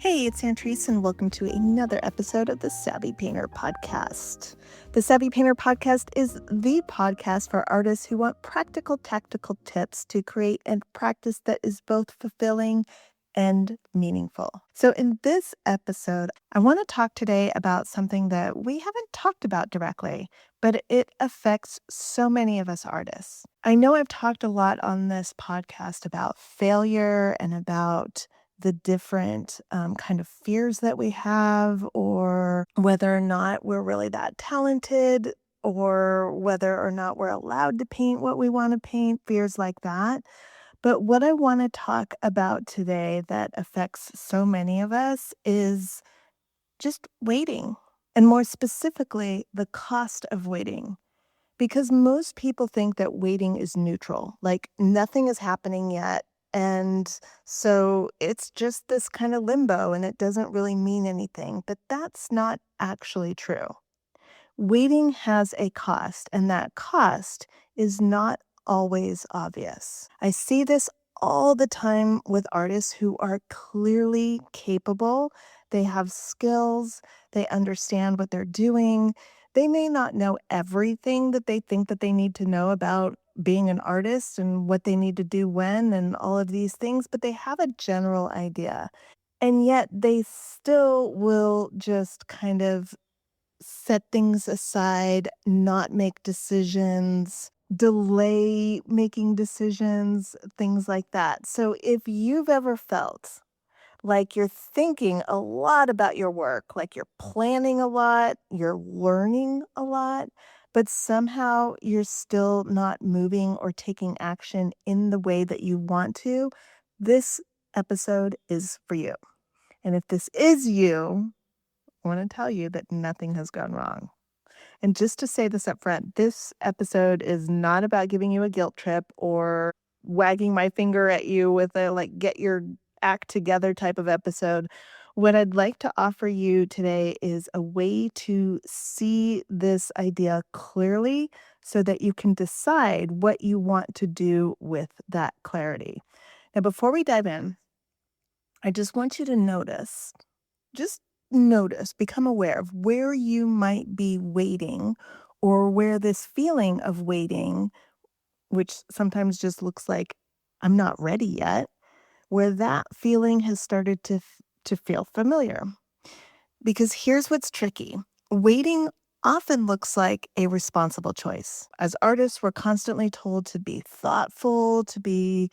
Hey, it's Antrese, and welcome to another episode of the Savvy Painter Podcast. The Savvy Painter Podcast is the podcast for artists who want practical, tactical tips to create a practice that is both fulfilling and meaningful. So, in this episode, I want to talk today about something that we haven't talked about directly, but it affects so many of us artists. I know I've talked a lot on this podcast about failure and about the different kind of fears that we have, or whether or not we're really that talented, or whether or not we're allowed to paint what we want to paint, fears like that. But what I want to talk about today that affects so many of us is just waiting, and more specifically, the cost of waiting. Because most people think that waiting is neutral, like nothing is happening yet. And so it's just this kind of limbo and it doesn't really mean anything. But that's not actually true. Waiting has a cost, and that cost is not always obvious. I see this all the time with artists who are clearly capable. They have skills, they understand what they're doing. They may not know everything that they think that they need to know about being an artist and what they need to do when and all of these things, but they have a general idea. And yet they still will just kind of set things aside, not make decisions, delay making decisions, things like that. So if you've ever felt like you're thinking a lot about your work, like you're planning a lot, you're learning a lot, but somehow you're still not moving or taking action in the way that you want to, this episode is for you. And if this is you, I want to tell you that nothing has gone wrong. And just to say this up front, this episode is not about giving you a guilt trip or wagging my finger at you with a like get your act together type of episode. What I'd like to offer you today is a way to see this idea clearly so that you can decide what you want to do with that clarity. Now, before we dive in, I just want you to just notice, become aware of where you might be waiting or where this feeling of waiting, which sometimes just looks like I'm not ready yet, where that feeling has started to feel familiar. Because here's what's tricky. Waiting often looks like a responsible choice. As artists, we're constantly told to be thoughtful, to be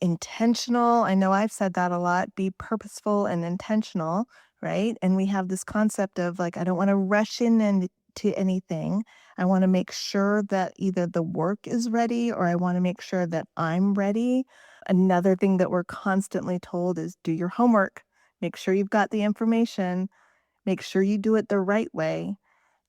intentional. I know I've said that a lot, be purposeful and intentional, right? And we have this concept of like, I don't want to rush in and to anything. I want to make sure that either the work is ready or I want to make sure that I'm ready. Another thing that we're constantly told is do your homework, make sure you've got the information, make sure you do it the right way.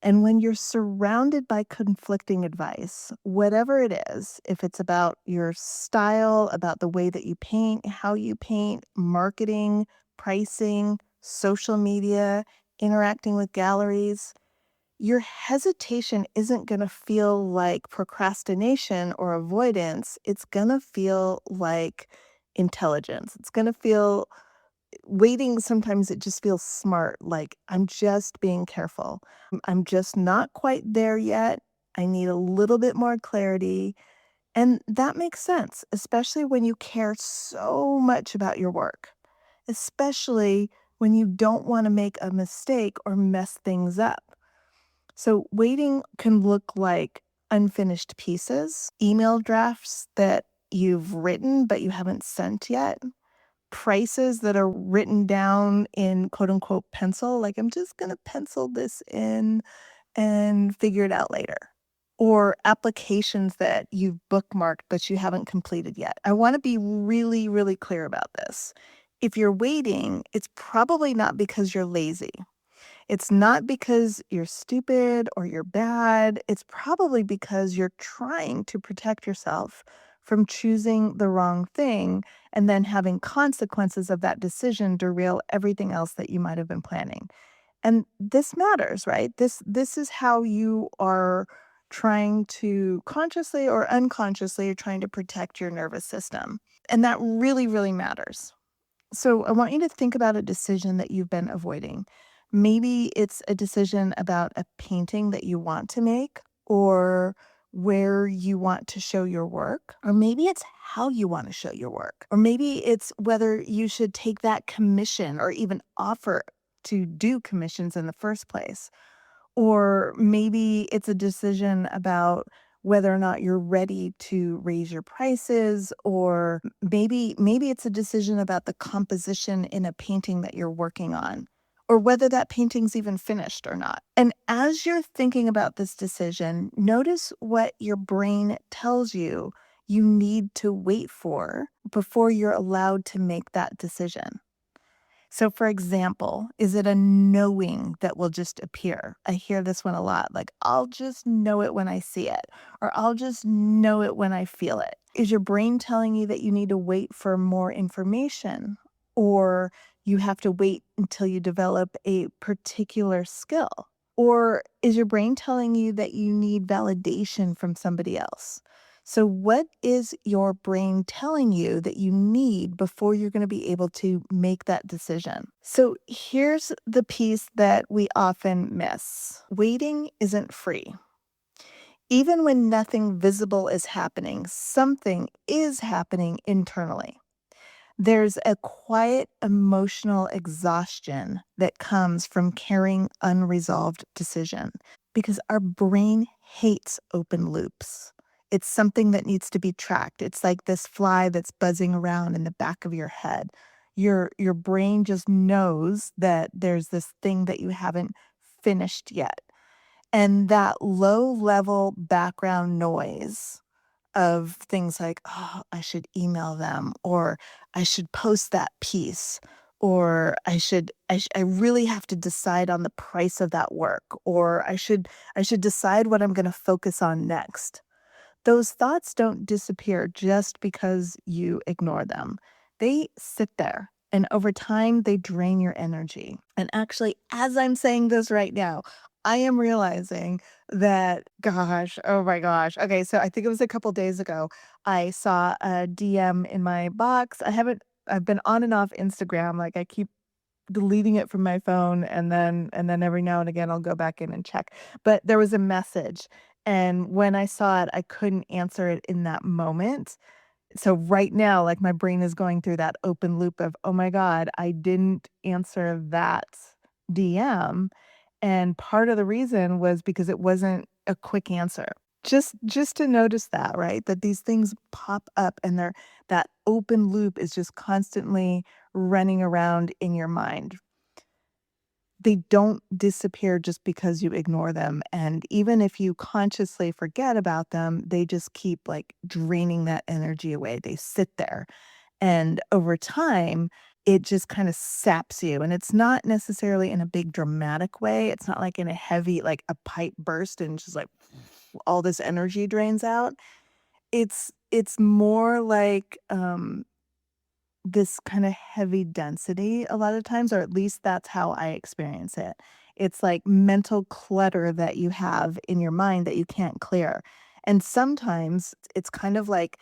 And when you're surrounded by conflicting advice, whatever it is, if it's about your style, about the way that you paint, how you paint, marketing, pricing, social media, interacting with galleries, your hesitation isn't going to feel like procrastination or avoidance. It's going to feel like intelligence. It's going to feel waiting. Sometimes it just feels smart, like I'm just being careful. I'm just not quite there yet. I need a little bit more clarity. And that makes sense, especially when you care so much about your work, especially when you don't want to make a mistake or mess things up. So, waiting can look like unfinished pieces, email drafts that you've written but you haven't sent yet, prices that are written down in quote unquote pencil, like I'm just going to pencil this in and figure it out later. Or applications that you've bookmarked but you haven't completed yet. I want to be really, really clear about this. If you're waiting, it's probably not because you're lazy. It's not because you're stupid or you're bad. It's probably because you're trying to protect yourself from choosing the wrong thing and then having consequences of that decision derail everything else that you might have been planning. And this matters, right? This is how you are trying to consciously or unconsciously, you're trying to protect your nervous system. And that really, really matters. So I want you to think about a decision that you've been avoiding. Maybe it's a decision about a painting that you want to make, or where you want to show your work, or maybe it's how you want to show your work, or maybe it's whether you should take that commission or even offer to do commissions in the first place. Or maybe it's a decision about whether or not you're ready to raise your prices, or maybe it's a decision about the composition in a painting that you're working on, or whether that painting's even finished or not. And as you're thinking about this decision, notice what your brain tells you you need to wait for before you're allowed to make that decision. So, for example, is it a knowing that will just appear? I hear this one a lot, like, I'll just know it when I see it, or I'll just know it when I feel it. Is your brain telling you that you need to wait for more information, or you have to wait until you develop a particular skill? Or is your brain telling you that you need validation from somebody else? So, what is your brain telling you that you need before you're going to be able to make that decision? So, here's the piece that we often miss: waiting isn't free. Even when nothing visible is happening, something is happening internally. There's a quiet emotional exhaustion that comes from carrying unresolved decision because our brain hates open loops. It's something that needs to be tracked. It's like this fly that's buzzing around in the back of your head. Your brain just knows that there's this thing that you haven't finished yet. And that low level background noise of things like, "Oh, I should email them," or "I should post that piece," or I really have to decide on the price of that work," or I should decide what I'm gonna focus on next." Those thoughts don't disappear just because you ignore them. They sit there, and over time, they drain your energy. And actually, as I'm saying this right now, I am realizing that, gosh, oh my gosh. Okay, so I think it was a couple days ago, I saw a DM in my box. I've been on and off Instagram. Like, I keep deleting it from my phone, and then every now and again I'll go back in and check. But there was a message, and when I saw it, I couldn't answer it in that moment. So right now, like, my brain is going through that open loop of, "Oh my god, I didn't answer that DM." And part of the reason was because it wasn't a quick answer. Just to notice that, right? That these things pop up, and that open loop is just constantly running around in your mind. They don't disappear just because you ignore them, and even if you consciously forget about them, they just keep, like, draining that energy away. They sit there, and over time, it just kinda saps you, and it's not necessarily in a big dramatic way. It's not like in a heavy, like, a pipe burst and just, like, all this energy drains out. It's more like, this kinda heavy density a lot of times, or at least that's how I experience it. It's like mental clutter that you have in your mind that you can't clear. And sometimes it's kind of like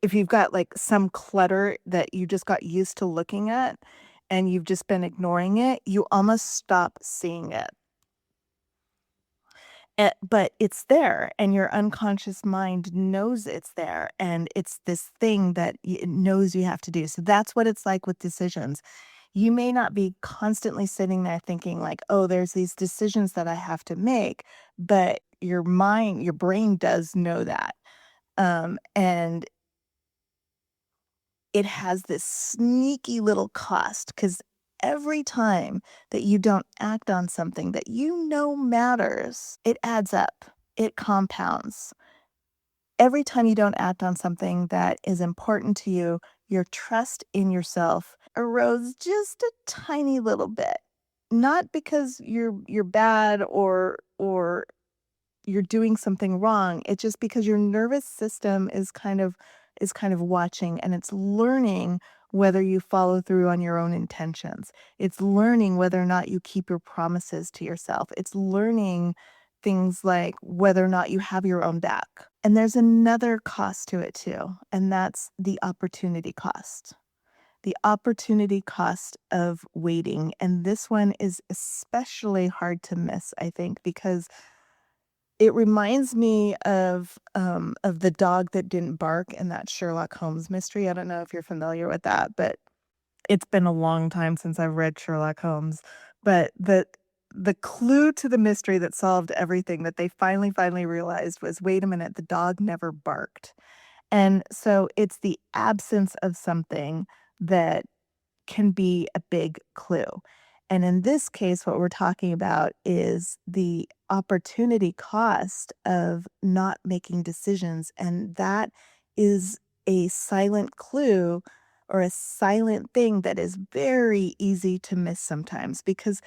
if you've got, like, some clutter that you just got used to looking at and you've just been ignoring it, you almost stop seeing it. But it's there, and your unconscious mind knows it's there, and it's this thing that it knows you have to do. So that's what it's like with decisions. You may not be constantly sitting there thinking like, "Oh, there's these decisions that I have to make," but your brain does know that. And it has this sneaky little cost because every time that you don't act on something that you know matters, it adds up, it compounds. Every time you don't act on something that is important to you, your trust in yourself erodes just a tiny little bit. Not because you're bad, or you're doing something wrong. It's just because your nervous system is kind of watching, and it's learning whether you follow through on your own intentions. It's learning whether or not you keep your promises to yourself. It's learning things like whether or not you have your own back. And there's another cost to it too, and that's the opportunity cost. the opportunity cost of waiting. And this one is especially hard to miss, I think, because it reminds me of the dog that didn't bark in that Sherlock Holmes mystery. I don't know if you're familiar with that, but it's been a long time since I've read Sherlock Holmes. But the clue to the mystery that solved everything that they finally realized was, wait a minute, the dog never barked. And so it's the absence of something that can be a big clue. And in this case, what we're talking about is the opportunity cost of not making decisions. And that is a silent clue or a silent thing that is very easy to miss sometimes because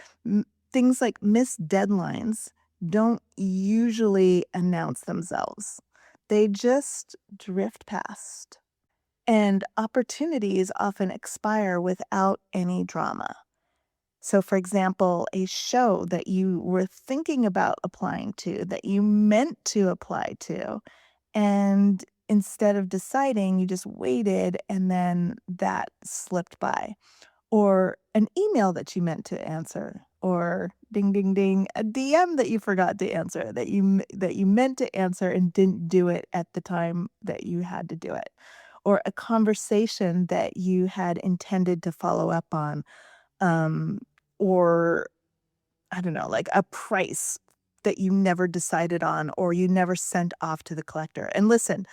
things like missed deadlines don't usually announce themselves, they just drift past. And opportunities often expire without any drama. So, for example, a show that you were thinking about applying to, that you meant to apply to, and instead of deciding, you just waited and then that slipped by. Or an email that you meant to answer, or ding, ding, ding, a DM that you forgot to answer, that you meant to answer and didn't do it at the time that you had to do it, or a conversation that you had intended to follow up on, um, or I don't know, like a price that you never decided on or you never sent off to the collector. And listen,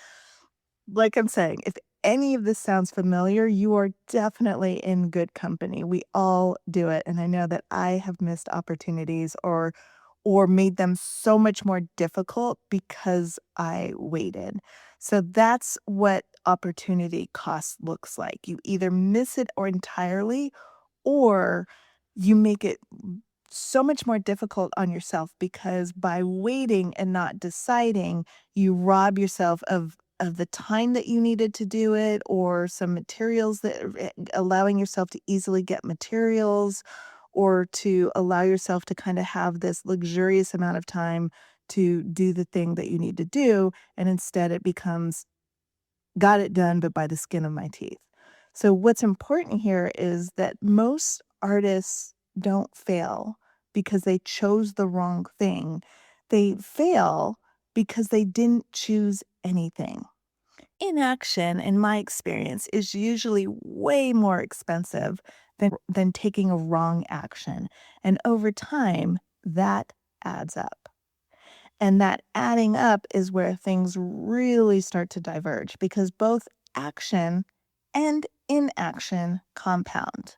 like I'm saying, if any of this sounds familiar, you are definitely in good company. We all do it, and I know that I have missed opportunities or made them so much more difficult because I waited. So that's what opportunity cost looks like. You either miss it or entirely, or you make it so much more difficult on yourself because by waiting and not deciding, you rob yourself of the time that you needed to do it or some materials that allowing yourself to easily get materials or to allow yourself to kind of have this luxurious amount of time to do the thing that you need to do, and instead it becomes got it done, but by the skin of my teeth. So, what's important here is that most artists don't fail because they chose the wrong thing. They fail because they didn't choose anything. Inaction, in my experience, is usually way more expensive than taking a wrong action. And over time, that adds up. And that adding up is where things really start to diverge because both action and inaction compound.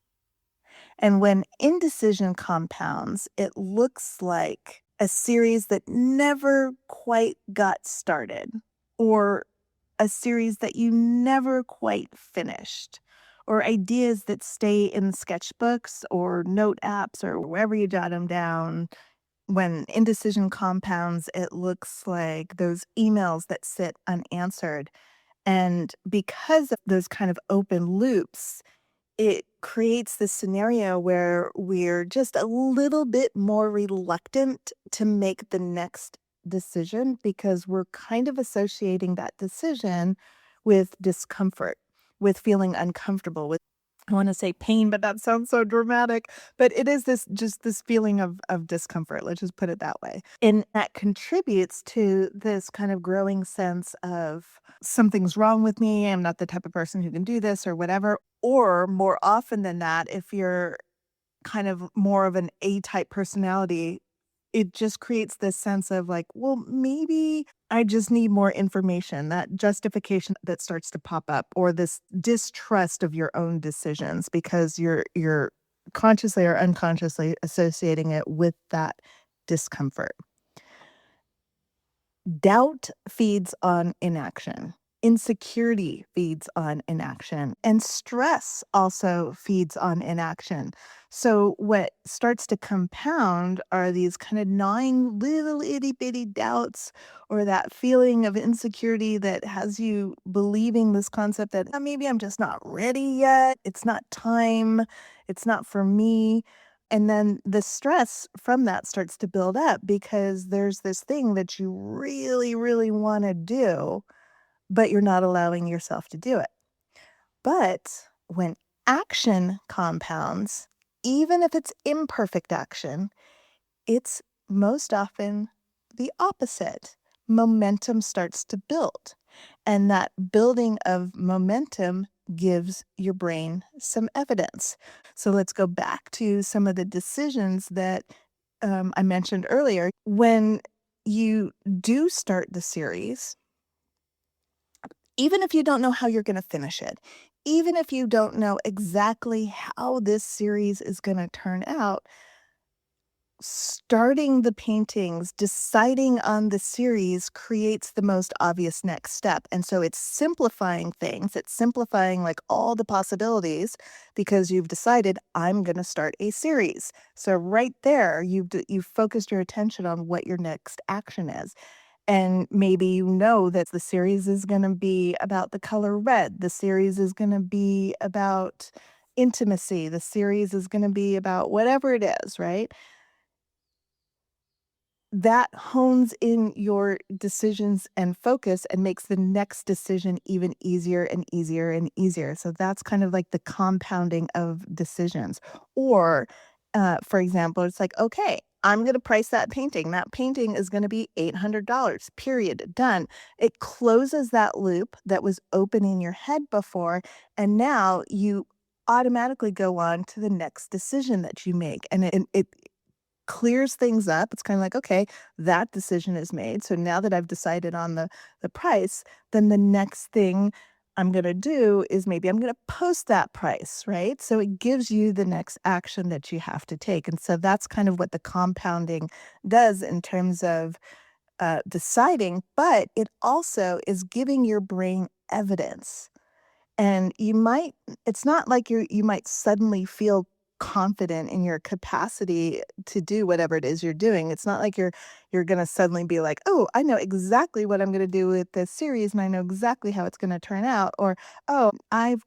And when indecision compounds, it looks like a series that never quite got started, or a series that you never quite finished, or ideas that stay in sketchbooks or note apps or wherever you jot them down. When indecision compounds, it looks like those emails that sit unanswered. And because of those kind of open loops, it creates this scenario where we're just a little bit more reluctant to make the next decision because we're kind of associating that decision with discomfort, with feeling uncomfortable, with I want to say pain, but that sounds so dramatic. But it is this feeling of discomfort. Let's just put it that way. And that contributes to this kind of growing sense of something's wrong with me. I'm not the type of person who can do this or whatever. Or more often than that, if you're kind of more of an A type personality, it just creates this sense of like, well, maybe I just need more information, that justification that starts to pop up, or this distrust of your own decisions because you're consciously or unconsciously associating it with that discomfort. Doubt feeds on inaction. Insecurity feeds on inaction. And stress also feeds on inaction. So, what starts to compound are these kind of gnawing little itty bitty doubts or that feeling of insecurity that has you believing this concept that maybe I'm just not ready yet. It's not time. It's not for me. And then the stress from that starts to build up because there's this thing that you really wanna do, but you're not allowing yourself to do it. But when action compounds, even if it's imperfect action, it's most often the opposite. Momentum starts to build, and that building of momentum gives your brain some evidence. So let's go back to some of the decisions that I mentioned earlier. When you do start the series, even if you don't know how you're going to finish it, even if you don't know exactly how this series is going to turn out, starting the paintings, deciding on the series creates the most obvious next step. And so it's simplifying things. It's simplifying like all the possibilities because you've decided I'm going to start a series. So right there, you've focused your attention on what your next action is. And maybe you know that the series is going to be about the color red. The series is going to be about intimacy. The series is going to be about whatever it is, right? That hones in your decisions and focus and makes the next decision even easier and easier and easier. So that's kind of like the compounding of decisions. Or, for example, it's like, okay, I'm going to price that painting. That painting is going to be $800, period, done. It closes that loop that was open in your head before. And now you automatically go on to the next decision that you make. And it clears things up. It's kinda like, "Okay, that decision is made, so now that I've decided on the price, then the next thing I'm gonna do is maybe I'm gonna post that price," right? So it gives you the next action that you have to take, and so that's kind of what the compounding does in terms of, deciding, but it also is giving your brain evidence. And it's not like you might suddenly feel confident in your capacity to do whatever it is you're doing. It's not like you're gonna suddenly be like, "Oh, I know exactly what I'm gonna do with this series, and I know exactly how it's gonna turn out," or, "Oh, I've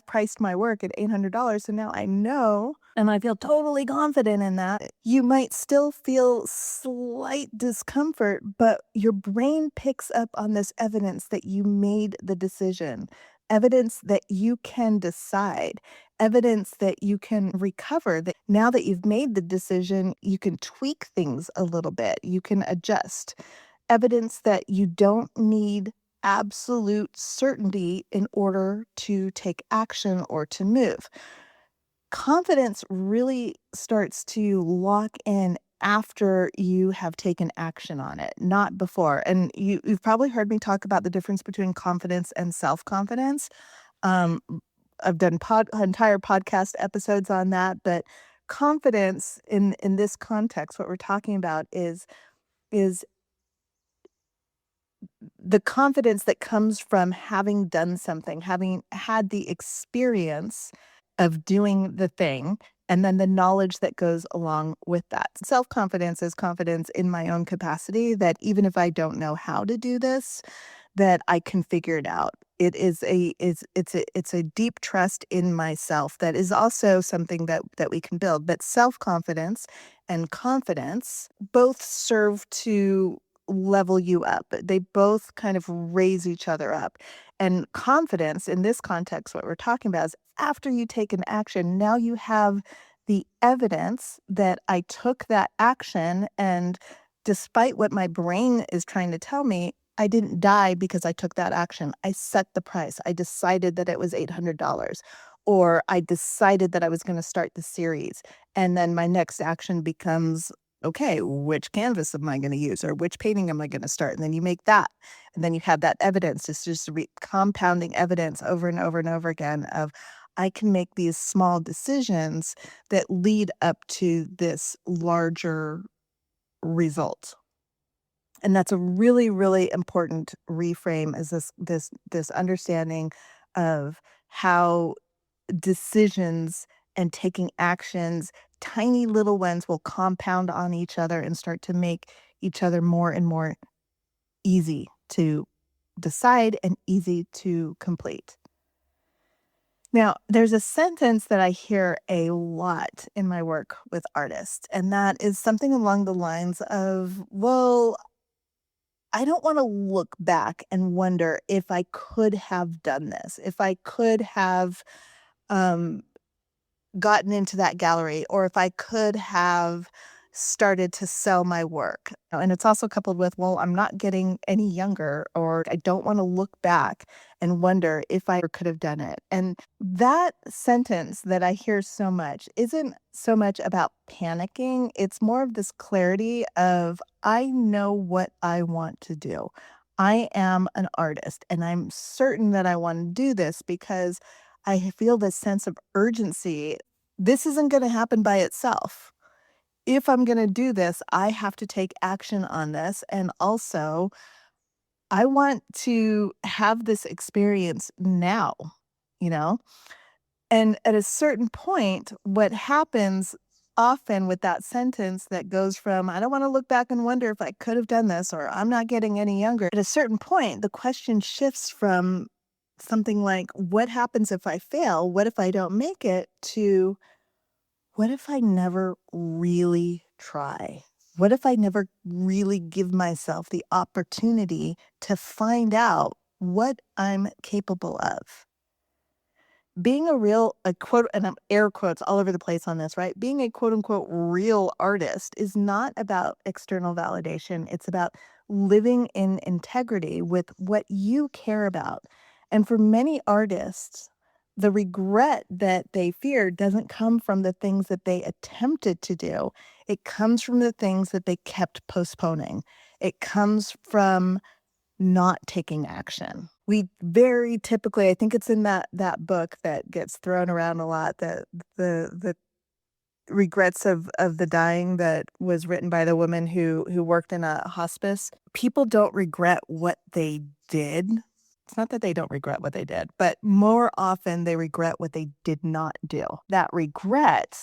priced my work at $800, so now I know, and I feel totally confident in that." You might still feel slight discomfort, but your brain picks up on this evidence that you made the decision. Evidence that you can decide, evidence that you can recover, that now that you've made the decision, you can tweak things a little bit, you can adjust. Evidence that you don't need absolute certainty in order to take action or to move. Confidence really starts to lock in after you have taken action on it, not before. And you've probably heard me talk about the difference between confidence and self-confidence. Um, I've done entire podcast episodes on that, but confidence in this context, what we're talking about is the confidence that comes from having done something, having had the experience of doing the thing, and then the knowledge that goes along with that. Self-confidence is confidence in my own capacity that even if I don't know how to do this, that I can figure it out. It is a it's a deep trust in myself that is also something that we can build. But self-confidence and confidence both serve to level you up. They both kind of raise each other up. And confidence in this context, what we're talking about is after you take an action, now you have the evidence that I took that action and despite what my brain is trying to tell me, I didn't die because I took that action. I set the price. I decided that it was $800 or I decided that I was going to start the series. And then my next action becomes, okay, which canvas am I going to use or which painting am I going to start? And then you make that. And then you have that evidence. It's just compounding evidence over and over and over again of I can make these small decisions that lead up to this larger result. And that's a really, really important reframe is this understanding of how decisions and taking actions, tiny little ones will compound on each other and start to make each other more and more easy to decide and easy to complete. Now, there's a sentence that I hear a lot in my work with artists, and that is something along the lines of, well, I don't wanna look back and wonder if I could have done this, if I could have, um, gotten into that gallery, or if I could have started to sell my work. And it's also coupled with, well, I'm not getting any younger, or I don't want to look back and wonder if I could have done it. And that sentence that I hear so much isn't so much about panicking. It's more of this clarity of, I know what I want to do. I am an artist and I'm certain that I want to do this because I feel this sense of urgency. This isn't going to happen by itself. If I'm going to do this, I have to take action on this. And also, I want to have this experience now, you know? And at a certain point, what happens often with that sentence that goes from, I don't want to look back and wonder if I could have done this, or I'm not getting any younger. At a certain point, the question shifts from something like, what happens if I fail? What if I don't make it? To, what if I never really try? What if I never really give myself the opportunity to find out what I'm capable of? Being a quote, and I'm air quotes all over the place on this, right? Being a quote unquote real artist is not about external validation. It's about living in integrity with what you care about. And for many artists, the regret that they fear doesn't come from the things that they attempted to do. It comes from the things that they kept postponing. It comes from not taking action. We very typically, I think it's in that book that gets thrown around a lot, that the regrets of the dying, that was written by the woman who worked in a hospice. People don't regret what they did. It's not that they don't regret what they did, but more often they regret what they did not do. That regret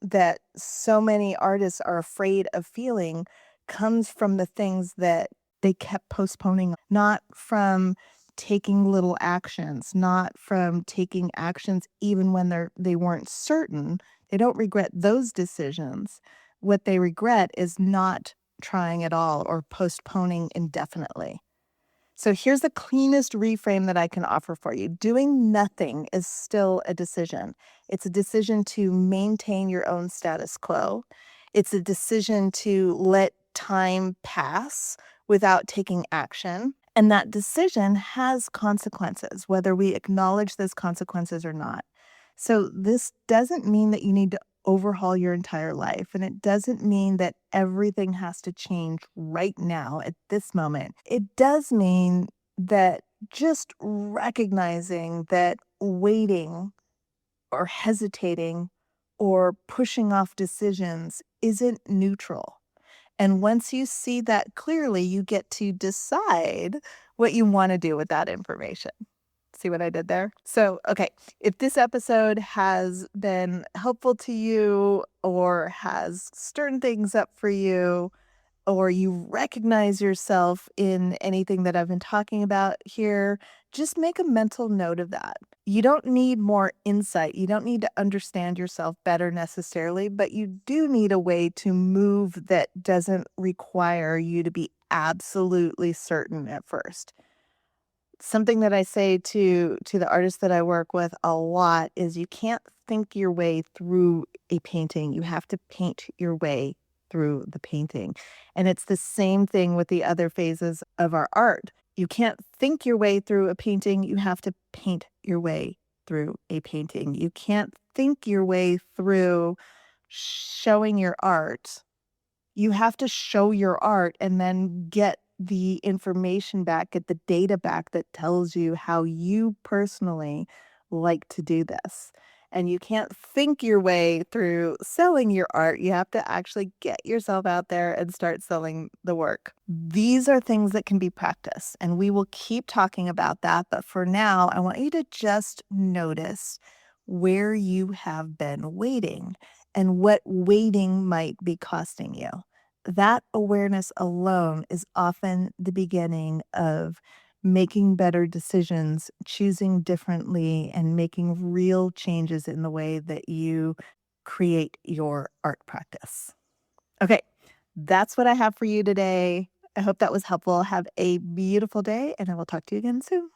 that so many artists are afraid of feeling comes from the things that they kept postponing, not from taking little actions, not from taking actions even when they weren't certain. They don't regret those decisions. What they regret is not trying at all or postponing indefinitely. So here's the cleanest reframe that I can offer for you. Doing nothing is still a decision. It's a decision to maintain your own status quo. It's a decision to let time pass without taking action. And that decision has consequences, whether we acknowledge those consequences or not. So this doesn't mean that you need to overhaul your entire life. And it doesn't mean that everything has to change right now at this moment. It does mean that just recognizing that waiting or hesitating or pushing off decisions isn't neutral. And once you see that clearly, you get to decide what you want to do with that information. See what I did there? So, okay, if this episode has been helpful to you or has stirred things up for you, or you recognize yourself in anything that I've been talking about here, just make a mental note of that. You don't need more insight. You don't need to understand yourself better necessarily, but you do need a way to move that doesn't require you to be absolutely certain at first. Something that I say to the artists that I work with a lot is, you can't think your way through a painting. You have to paint your way through the painting. And it's the same thing with the other phases of our art. You can't think your way through a painting. You have to paint your way through a painting. You can't think your way through showing your art. You have to show your art and then get the information back, get the data back that tells you how you personally like to do this. And you can't think your way through selling your art. You have to actually get yourself out there and start selling the work. These are things that can be practiced, and we will keep talking about that. But for now, I want you to just notice where you have been waiting and what waiting might be costing you. That awareness alone is often the beginning of making better decisions, choosing differently, and making real changes in the way that you create your art practice. Okay, that's what I have for you today. I hope that was helpful. Have a beautiful day, and I will talk to you again soon.